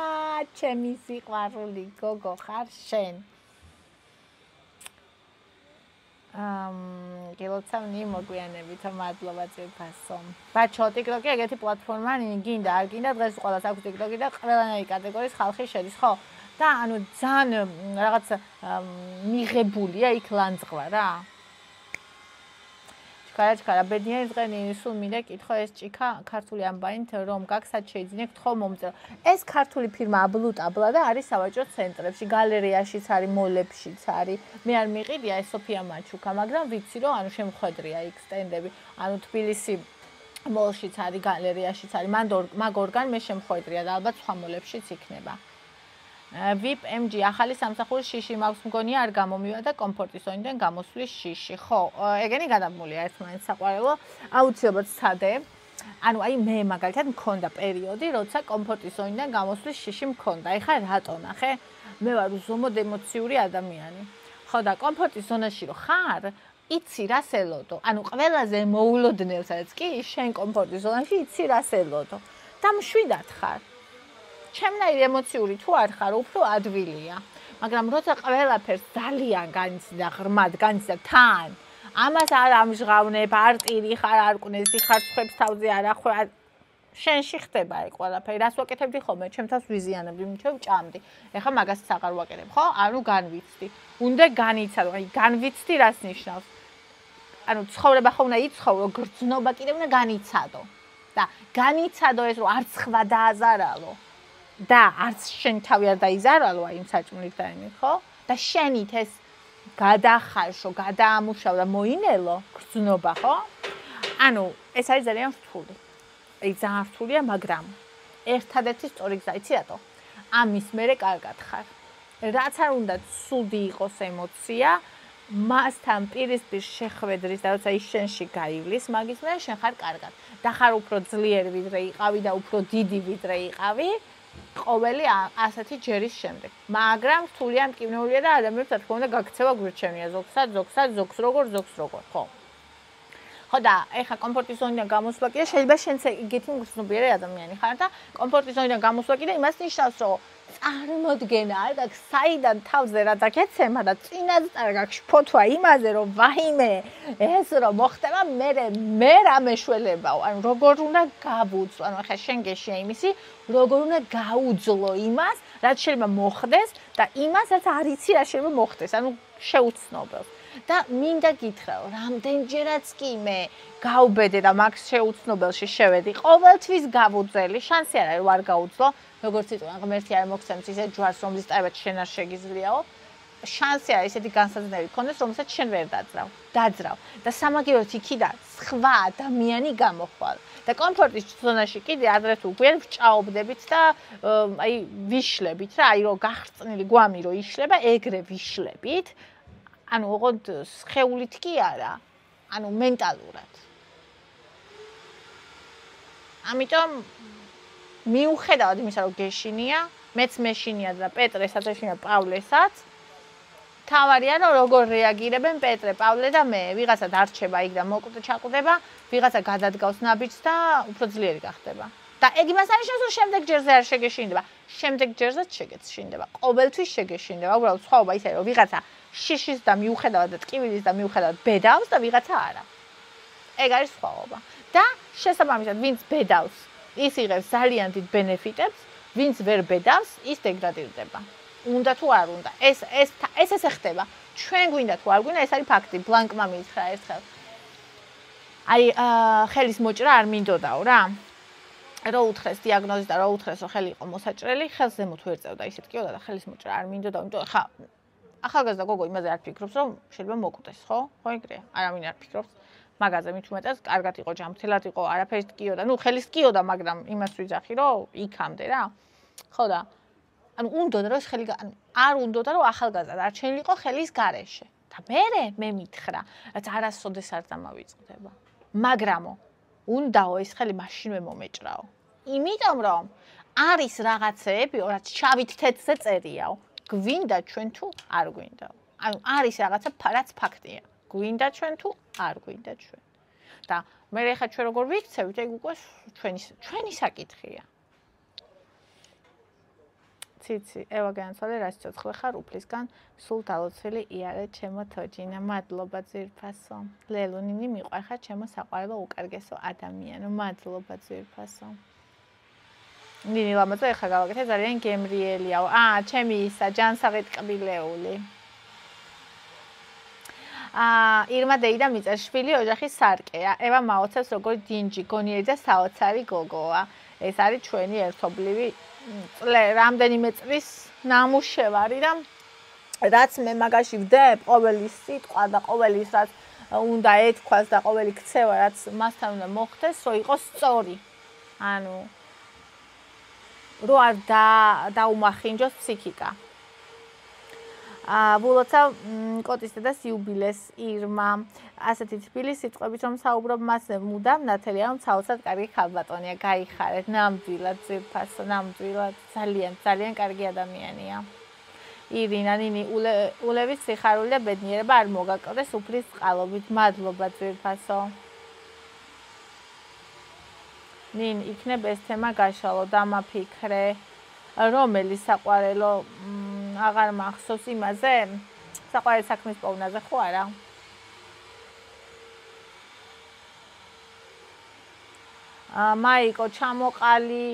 ჩემი სიყვარული გოგო ხარ შენ გილოცავ მოგვიანებით მადლობა ძვირფასო ბაჩო TikTok-ი ეგეთი პლატფორმა გინდა არ გინდა დღეს ყველას აქვს TikTok-ი და ყველანაირი კატეგორიის ხალხი შედის ხო და ანუ ძალიან რაღაც მიღებულია იქ ლანძღვა რა ჩქარა ბედნიერი დღენი სულ მინდა კითხო ეს ჭიქა ქართული ამბანით რომ გაგსად შეიძლება გთხოვ მომწევ ეს ქართული ფირმა აბლუტაბლა და არის სავაჭრო ცენტრებში გალერეაშიც არის მოლებშიც არის მე არ მიყიდია ეს სოფია მაჩუკა მაგრამ ვიცი რომ ანუ შემხვედრია იქ სტენდები ანუ თბილისი მოლშიც არის გალერეაშიც არის მაგ ორგან მე შემხვედრია და ალბათ სხვა მოლებშიც იქნება VIP MG ახალი სამსახურის შიში მაქვს მგონია არ გამომივა და კომფორტის ზონიდან გამოსვლის შიში. ხო, ეგენი გადამულია ერთმანეთს საყვარელო. აუცილებლად სცადე. ანუ აი მე მაგალითად მქონდა პერიოდი, როცა კომფორტის ზონიდან გამოსვლის შიში მქონდა. ეხლა რატო ნახე? მე ვარ უზომოდ ემოციური ადამიანი. ხო და კომფორტის ზონაში რო ხარ, იცი რას ელოდო. ანუ ყველაზე მოულოდნელსაც კი შენ კომფორტის ზონაში იცი რას ელოდო. და მშვიდად ხარ. ჩემნაირი ემოციური თუ არ ხარ, უფრო ადვილია. მაგრამ როცა ყველაფერს ძალიან განიცდა, ღრმად განიცდა თან, ამას არ ამჟღავნებ, არ ტირი ხარ, არ კვნესი ხარ, ხვებს თავზე არ ახვე, შენში ხდება ეგ ყველაფერი. რას ვაკეთებდი ხოლმე? ჩემთავს ვიზიანებდი, მითო ვჭამდი. ეხლა მაგასაც აღარ ვაკეთებ, ხო? ანუ განვიცდი. უნდა განიცადო, აი განვიცდი რას ნიშნავს? ანუ ცხოვრება ხო უნდა იცხოვრო, გრძნობა კიდევ უნდა განიცადო. და განიცადო ეს რომ არც ხვა დააზარალო. და არც შენ თავი არ დაიზარალო აი იმ საჭმლით და იმით, ხო? და შენით ეს გადახარშო, გადაამუშავო და მოინელო გრძნობა, ხო? ანუ ეს არის ძალიან რთული. აი ძალიან რთულია, მაგრამ ერთადერთი სწორი გზა იცი რატო? ამის მერე კარგად ხარ. რაც არ უნდა ცუდი იყოს ემოცია, მასთან პირისპირ შეხვედრის და როცა ის შენში გაივლის, მაგის მერე შენ ხარ კარგად. და ხარ უფრო ძლიერი ვიდრე იყავი და უფრო დიდი ვიდრე იყავი, ყოველი ასეთი ჯერის შემდეგ. მაგრამ რთულია, მტკივნეულია და ადამიანებს, რა თქმა უნდა, გაქცევა გვირჩენია ზოგს როგორ, ხო. ხო და ეხა კომფორტის ზონიდან გამოსვლა კიდე შეიძლება შენც იგეთი მგრძნობიარე ადამიანი ხარ და კომფორტის ზონიდან გამოსვლა კიდე იმას ნიშნავს, რომ წარმოდგენა არ გაქვს საიდან თავზე რა დაგეცემა და წინასწარ გაქვს ფოთვა იმაზე, რომ ვაიმე ეს რომ მოხდება, მე რა მეშველებაო, ანუ როგორ უნდა გავუძლო, ანუ ახლა შენ გეშია იმისი, როგორ უნდა გაუძლო იმას, რაც შეიძლება მოხდეს და იმას, რაც არ იცი რა შეიძლება მოხდეს, ანუ შეუცნობელს. და მინდა გითხრაო, რამდენჯერაც კი მე გავბედე და მაგ შეუცნობელში შევედი, ყოველთვის გავუძელი, შანსი არ არის ვარ გაუძლო, როგორც იტყვიან, ღმერთი არ მოგცემს ისე ჯვარს, რომლის ტაიბად შენ არ შეგიძლიაო. შანსი არის ესეთი განსაზღვრები ქონდეს, რომელსაც შენ ვერ დაძრავ. და სამაგიეროდ იქიდან სხვა ადამიანი გამოხვალ. და კომფორტის ზონაში კიდე ადრე თუ გვიან ვჭაობდებით და აი ვიშლებით რა, აი რომ გახრწნილი გვამი რომ იშლება, ეგრე ვიშლებით. ანუ ოღონდ სხეულით კი არა, ანუ მენტალურად. ამიტომ მიუხედავად იმისა, რომ გეშინია, მეც მეშინია და პეტრესაც ეშინია პავლესაც, თავარია რომ როგორ რეაგირებენ პეტრე, პავლე და მე, ვიღაცა დარჩება იქ და ჩაკვდება, ვიღაცა გადადგავს ნაბიჯს და უფრო ძლიერი გახდება. და ეგ იმას ანიშნავს, რომ შემდეგ ჯერზე არ შეგეშინდება, შემდეგ ჯერზეც შეგეშინდება, ყოველთვის შეგეშინდება, უბრალოდ სხვაობა ისაა, რომ ვიღაცა შიშის და მიუხედავად და ტკივილის და მიუხედავად ბედავს და ვიღაცა არა. ეგ არის სხვაობა. და შესაბამისად, ვინც ბედავს, ის იღებს ძალიან დიდ ბენეფიტებს, ვინც ვერ ბედავს, ის დეგრადირდება. უნდა თუ არ უნდა. ეს ხდება. ჩვენ გვინდა თუ არ გვინდა, ეს არის ფაქტი. ბლანკმა მითხრა ერთხელ. აი, ხელის მოჭრა არ მინდოდაო რა. რო უთხრეს დიაგნოზი და რო უთხრეს, რომ ხელი იყო მოსაჭრელი, ხელს ზემოთ ვერ წევდა, ისეთ კიოდა და ხელის მოჭრა არ მინდოდაო, იმიტომ ხა ახალგაზრდა გოგო იმაზე არ ფიქრობს, რომ შეიძლება მოკვდეს, ხო? ხო ეგრეა. არავინ არ ფიქრობს. მაგაზე მით უმეტეს კარგად იყო ჯანმრთელად იყო, არაფერს კიოდა. ნუ ხელის კიოდა, მაგრამ იმას ვიძახი, რომ იქამდე რა. ხო და ანუ უნდოდა რომ ხელი არ უნდოდა რომ ახალგაზრდა დარჩენილიყო ხელის გარეშე. და მე მითხრა, რაც არასოდეს არ დამავიწყდება. მაგრამო უნდაო ეს ხელი მაშინვე მომეჭრაო. იმიტომ რომ არის რაღაცეები, რაც შავით თეთრზე წერიაო. გვინდა ჩვენ თუ არ გვინდაო. ანუ არის რაღაცა რაც ფაქტია. გვინდა ჩვენ თუ არ გვინდა ჩვენ. და მე ხა ჩვენ როგორ ვიქცევით, ეგ უკვე ჩვენი საკითხია. ციცი, ევა განცვალე, რა სიცოცხლე ხარ უფლისგან, სულ დალოცვილი იარე ჩემო თოჯინა, მადლობა ძვირფასო. ლელუნინი მიყვარხარ ჩემო საყვარელო უკარგესო ადამიანო, მადლობა ძვირფასო. ნინი ლამაზო ეხა გავაკეთე ძალიან გემრიელიაო. ჩემი ისა ჯანსაღი ტკბილეული. ირმა დეიდა მიწაშვილი ოჯახის სარკეა. ევა მაოცებს როგორი დინჯი, გონიერი და საოცარი გოგოა. ეს არის ჩვენი ერთობლივი რამდენიმე წლის ნამუშევარი და რაც მე მაგაში ვდებ, ყოველი სიტყვა და ყოველი ის რაც უნდა ეთქვას და ყოველი ქცევა რაც მასთან უნდა მოხდეს, რომ იყოს სწორი. ანუ რო არ დაუმახინჯოს ფსიქიკა. ვულოცავ კოტის დედას იუბილეს ირმა ასეთი თბილი სიტყვებით რომ საუბრობ მასზე მუდამ ნათელია რომ საოცრად კარგი ხალბატონია გაიხარეთ ნამდვილად ძვირფასო ნამდვილად ძალიან კარგი ადამიანია ირინა ნინი ულევის სიხარული და ბედნიერება არ მოგაკლდეს უფლის წყალობით მადლობა ძვირფასო ნინ იქნებ ეს თემა გაშალო დამაფიქრე რომელი საყვარელო აღარ მახსოვს იმაზე საყვარელი საქმის პოვნაზე ხო არა მაიკო ჩამოყალი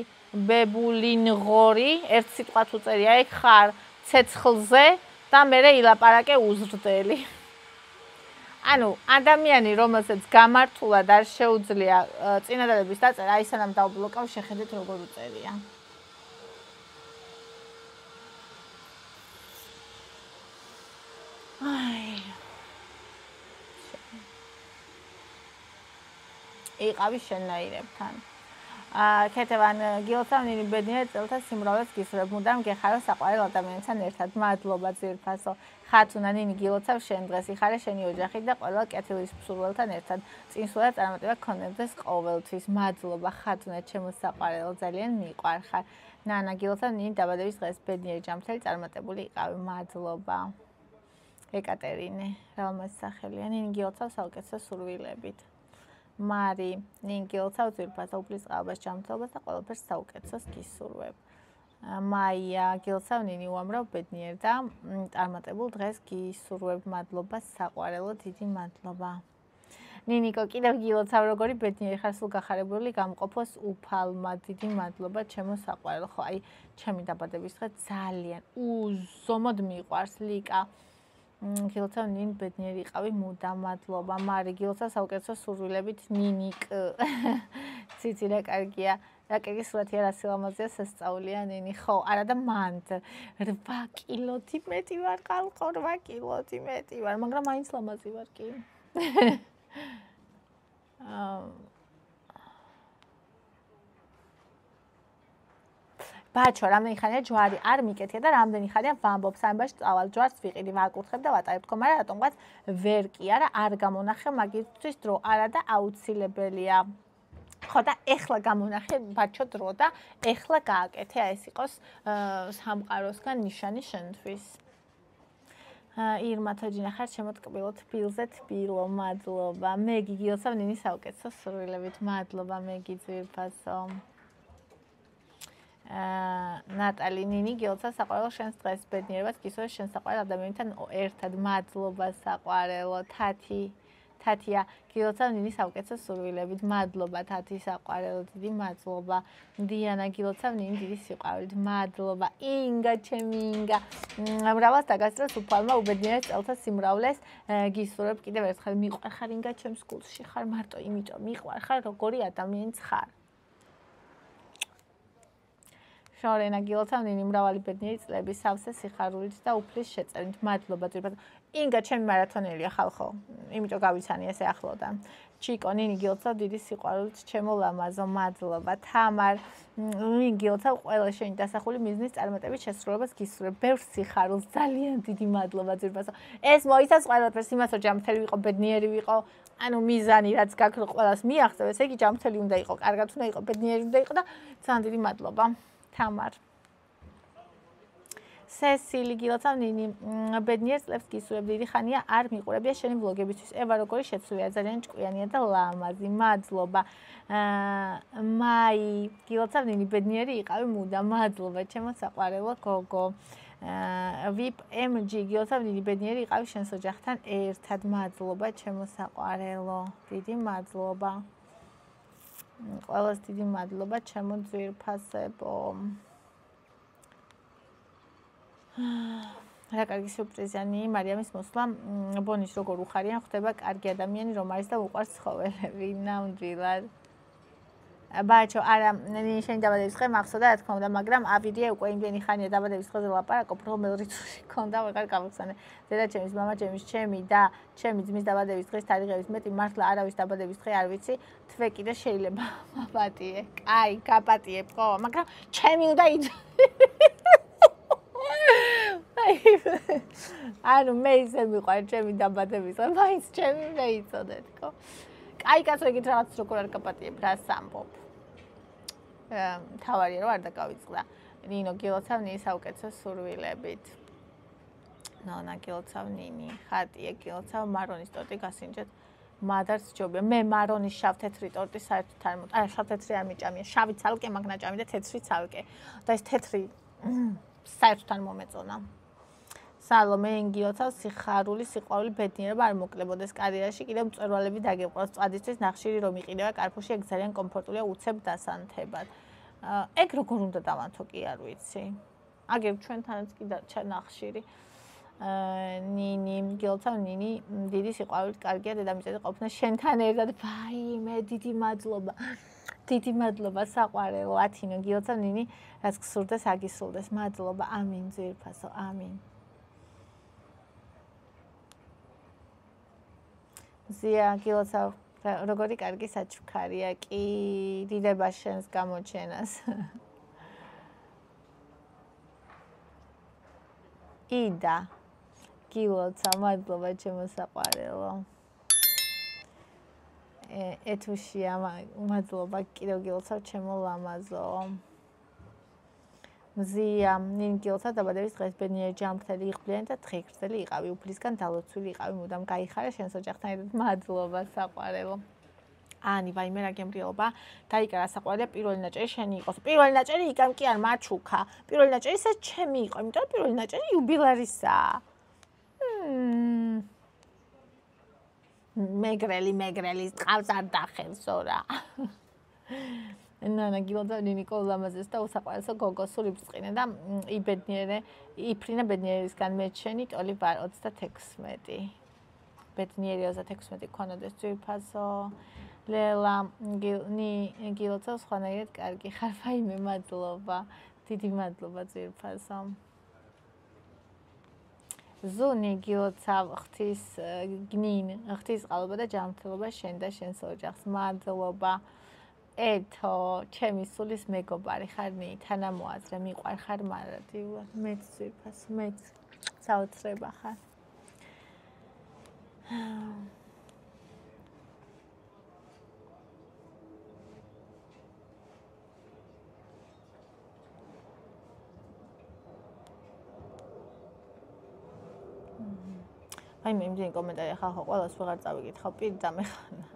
ბებულინღორი ერთ სიტყვას უწერია ეგ ხარ ცეცხლზე და მე ილაპარაკე უზრდელი ანუ ადამიანი რომელსაც გამართულად არ შეუძლია წინადადების დაწერა აი სანამ დავბლოკავ შეხედეთ როგორ უწერია იყავი შენაირებთან. ქეთევან გილოცავ ნინი ბედნიერ წელთა სიმრავლეს გისურვებ მუდამ გეხარო საყვარელ ადამიანთან ერთად მადლობა ძვირფასო ხათუნა ნინი გილოცავ შენ დღეს იხარე შენი ოჯახით და ყველა კეთილის მსურველთან ერთად წინსვლა წარმატება გქონდეს ყოველთვის მადლობა ხათუნა ჩემო საყვარელო ძალიან მიყვარხარ ნანა გილოცავ ნინი დაბადების დღეს ბედნიერი ჯანმრთელი წარმატებული იყავი მადლობა ეკატერინე რამაც სახელია ნინი გილოცავ საუკეთესო სურვილებით მარი ნინი გილოცავ ძვირფასო უფლის ყალბას ჯანმრთელობას და ყველაფერს საუკეთესოს გისურვებ მაია გილოცავ ნინი უამრავ ბედნიერ და წარმატებულ დღეს გისურვებ მადლობა საყვარელო დიდი მადლობა ნინიკო კიდევ გილოცავ როგორი ბედნიერი ხარ სულ გახარებული გამყოფოს უფალმა დიდი მადლობა ჩემო საყვარელო ხო აი ჩემი დაბადების დღე ძალიან უზომოდ მიყვარს ლიკა გილოცავ ნინი ბედნიერი იყავი მუდამ მადლობა მარი გილოცავ საუკეთესო სურვილებით ნინიკ ციცი რა კარგია რა კარგი სურათია რა სილამაზეა სასწაულია ნინი ხო არა და მანდ 8 კილოთი მეტი ვარ ხალხო 8 კილოთი მეტი ვარ მაგრამ მაინც ლამაზი ვარ კი ბაჩო რამდენი ხანია ჯვარი არ მიკეთია და რამდენი ხანია ვამბობ სამბაში წავალ ჯვარს ვიყიდი ვაკურთხებ და ვატარებ თქო მაგრამ რატომღაც ვერ კი არა არ გამონახე მაგისთვის დრო არა და აუცილებელია ხო და ეხლა გამონახე ბაჩო დრო და ეხლა გააკეთე ეს იყოს სამყაროსგან ნიშანი შენთვის ირმა თოჯინა ხარ შემოტკბილო თბილზე თბილო მადლობა მეგი გილოცავ ნინი საუკეთესო სურვილებით მადლობა მეგი ძვირფასო ნატალი ნინი გილოცავ საყვარელო შენს დღეს ბედნიერებას გისურვებ შენ საყვარელ ადამიანთან ერთად მადლობა საყვარელო თათია გილოცავ ნინი საუკეთესო სურვილებით მადლობა თათი საყვარელო დიდი მადლობა დიანა გილოცავ ნინი დიდი სიყვარულით მადლობა ინგა ჩემი ინგა მრავალს დაგასწროს უფალმა უბედნიერეს წელთა სიმრავლეს გისურვებ კიდევ ერთხელ მიყვარხარ ინგა ჩემს გულში ხარ მარტო იმიტომ მიყვარხარ როგორი ადამიანიც ხარ შორენა გილოცავ ნინი მრავალი ბედნიერი წლები სავსე სიხარულით და უფლის შეწევით მადლობა ძვირფასო ინგა ჩემი მარათონელია ხალხო იმიტომ გავიცანი ესე ახლოდან ჩიკო ნინი გილოცავ დიდი სიყვარულით ჩემო ლამაზო მადლობა თამარ ნინი გილოცავ ყველა შენი დასახული მიზნის წარმატებით შესრულებას გისურვებ ბევრ სიხარულს ძალიან დიდი მადლობა ძვირფასო ეს მოიცავს ყველაფერს იმას რომ ჯანმრთელი ვიყო ბედნიერი ვიყო ანუ მიზანი რაც გაქვს ყველას მიაღწევ ესე იგი ჯანმრთელი უნდა იყო კარგად უნდა იყო ბედნიერი უნდა იყო და ძალიან დიდი მადლობა თამარ სესილი გილოცავ ნინი ბედნიერ წლებს გისურვებ დიდი ხანია არ მიყურებია შენი ვლოგებისთვის ევა როგორი შეცვლილია ძალიან ჭკვიანია და ლამაზი მადლობა მაი გილოცავ ნინი ბედნიერი იყავი მუდამ მადლობა ჩემო საყვარელო გოგო ვიპ MG გილოცავ ნინი ბედნიერი იყავი შენს ოჯახთან ერთად მადლობა ჩემო საყვარელო დიდი მადლობა ყველას დიდი მადლობა ჩემო ძვირფასებო რა კარგი სიურპრიზიანი მარიამის მოსვლა ბონის როგორ უხარიან ხდება კარგი ადამიანი რომ არის და უყვარს ცხოველები ნამდვილად ბაჩო არა შენი დაბადების დღე მახსოვდა რა თქმა უნდა მაგრამ ავიდია უკვე იმდენი ხანია დაბადების დღეზე ლაპარაკობ რომ მელრიცური ქონდა ვეღარ გავხსენე დედაჩემის მამაჩემის ჩემი და ჩემი ძმის დაბადების დღის თარიღების მეტი მართლა არავის დაბადების დღე არ ვიცი თვე კიდე შეიძლება მაპატიე კაი გაპატიებ ხო მაგრამ ჩემი უნდა ანუ მე ისე მიყვარ ჩემი დაბადების დღე მაინც ჩემი უნდა იცოდეთ ხო კაი კაცო ეგეთ რაღაც როგორ არ გაპატიებ რას ამბობ თავარია რომ არ დაგავიწყდა ნინო გილოცავ ნინი საუკეთესო სურვილებით ნონა გილოცავ ნინი ხატია გილოცავ მარონის ტორტი გასინჯეთ მადარს ჯობია მე მარონის შავ-თეთრი ტორტი საერთოდ არ არა შავ-თეთრი არ მიჭამია შავი ცალკე მაგნაჭამი და თეთრი ცალკე და ეს თეთრი საერთოდ არ მომეწონა სალომე გილოცავ სიხარული სიყვარული ბედნიერება არ მოკლებოდეს კარიერაში კიდევ მწვერვალები დაგეყროს წვადისთვის ნახშირი რომ იყიდება კარფუში ეგ ძალიან კომფორტულია უცებ დასანთებად ეგ როგორ უნდა დავანთო კი არ ვიცი აგერ ჩვენთანაც კი დარჩა ნახშირი ნინი გილოცავ ნინი დიდი სიყვარულით კარგია დედამიწაზე ყოფნა შენთან ერთად ვაიმე დიდი მადლობა საყვარელო ათინო გილოცავ ნინი რაც გსურდეს აგისრულდეს მადლობა ამინ ძვირფასო ამინ ზია გილოცავ როგორი კარგი საჩუქარია კი, დიდება შენს გამოჩენას. იდა, გილოცა, მადლობა ჩემო საყვარელო. ეთუშია, მადლობა კიდევ გილოცავ ჩემო ლამაზო. მზია, ნინი გილოცავ დაბადების დღეს ბედნიერი ჯანმრთელი იყვნენ და დღეიგრძელი იყავი, უფლისგან დალოცვილი იყავი, მუდამ გაიხარე შენს ოჯახთან ერთად. მადლობა საყვარელო. ანი, ვაიმე რა გემრიელობა, დაიკარა საყვარელია პირველი ნაჭერი შენი იყოს. პირველი ნაჭერი იგამ კი არ მაჩუქა. პირველი ნაჭერი ეს ჩემი იყო, იმიტომ რომ პირველი ნაჭერი იუბილარისაა. მეგრელი წყავს არ დახევსო რა. ნანა გილოცავ ნიკო ლამაზეს და უსაყვარლესო გოგოს სული ბრწყინე და იფრინა ბედნიერისგან მეჩენი ტოლი ვარ 36. ბედნიერი 36 ქონოდეს ძვირფასო. ლელა გილოცავ სხვანაირად კარგი ხარ, ვაიმე მადლობა. დიდი მადლობა ძვირფასო. ზუნი გილოცავ ღვთის ყალობა და ჯანმრთელობა შენ და შენს ოჯახს. მადლობა. ეთო, ჩემი სულის მეგობარი ხარ, თანამოაზრე, მიყვარ ხარ, მარადიულად. მეც ძვირფასო, მეც საოცრება ხარ. აი მე იმდენი კომენტარი ხალხო ყველას ვეღარ წავიკითხავ პირდამე ხანა.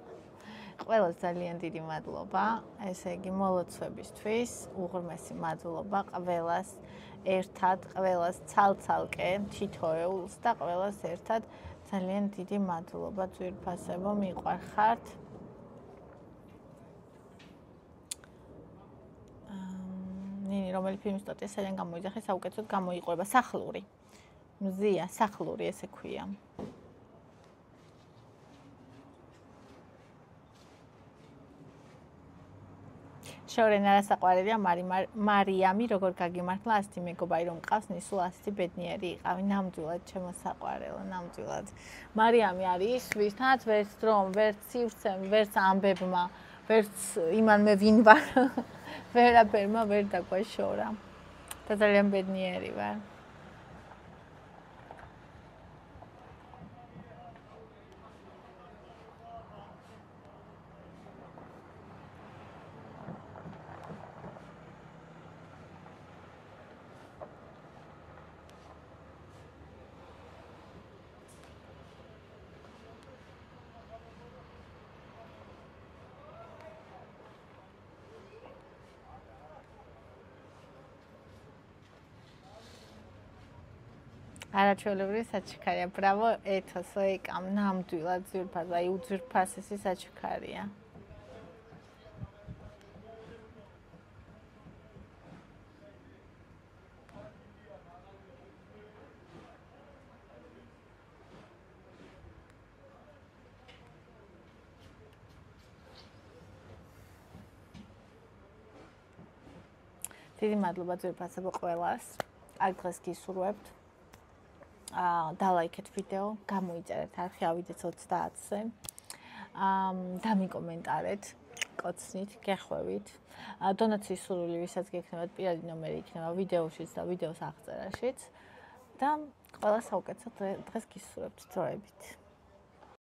ყველას ძალიან დიდი მადლობა. ესე იგი მოლოცვებისთვის უღრმესი მადლობა ყველას ერთად, ყველას ცალ-ცალკე თითოეულს და ყველას ერთად ძალიან დიდი მადლობა ძვირფასებო მიყვარხართ. ნინი რომელი ფილმის სტატიასთან გამოიძახე საუკეთესოდ გამოიყურება სახლური. მზია, სახლური ესე ქვია. შორენ არასაყვარელია მარიამი როგორ გაგიმართლა ასეთი მეგობარი რომ მყავს ნისულ ასეთი ბედნიერი იყავი. ნამდვილად ჩემო საყვარელო, ნამდვილად. მარიამი არის ვისთანაც ვერც დრომ, ვერც სივრცემ, ვერც ამბებმა, ვერც იმანმე ვინ ვარ. ვერაფერმა ვერ დაგვაშორა. და ძალიან ბედნიერი ვარ. არაჩვეულებრივი საჩუქარია. ბრავო, ეთოსო ეკამ, ნამდვილად ძვირფასი, აი უძვირფასესი საჩუქარია. დიდი მადლობა ძვირფასებო ყველას. აქ დღეს გისურვებთ. დალაიქეთ ვიდეო, გამოიწერეთ არხი, ავიდეთ 30-ზე. დამიკომენტარეთ, კოცნით, გეხვევით. დონაციის სურვილი ვისაც გექნებათ, პირადი ნომერი იქნება ვიდეოშიც და ვიდეოს აღწერაშიც. და ყველა საუკეთესო დღეს გისურვებთ, დროებით.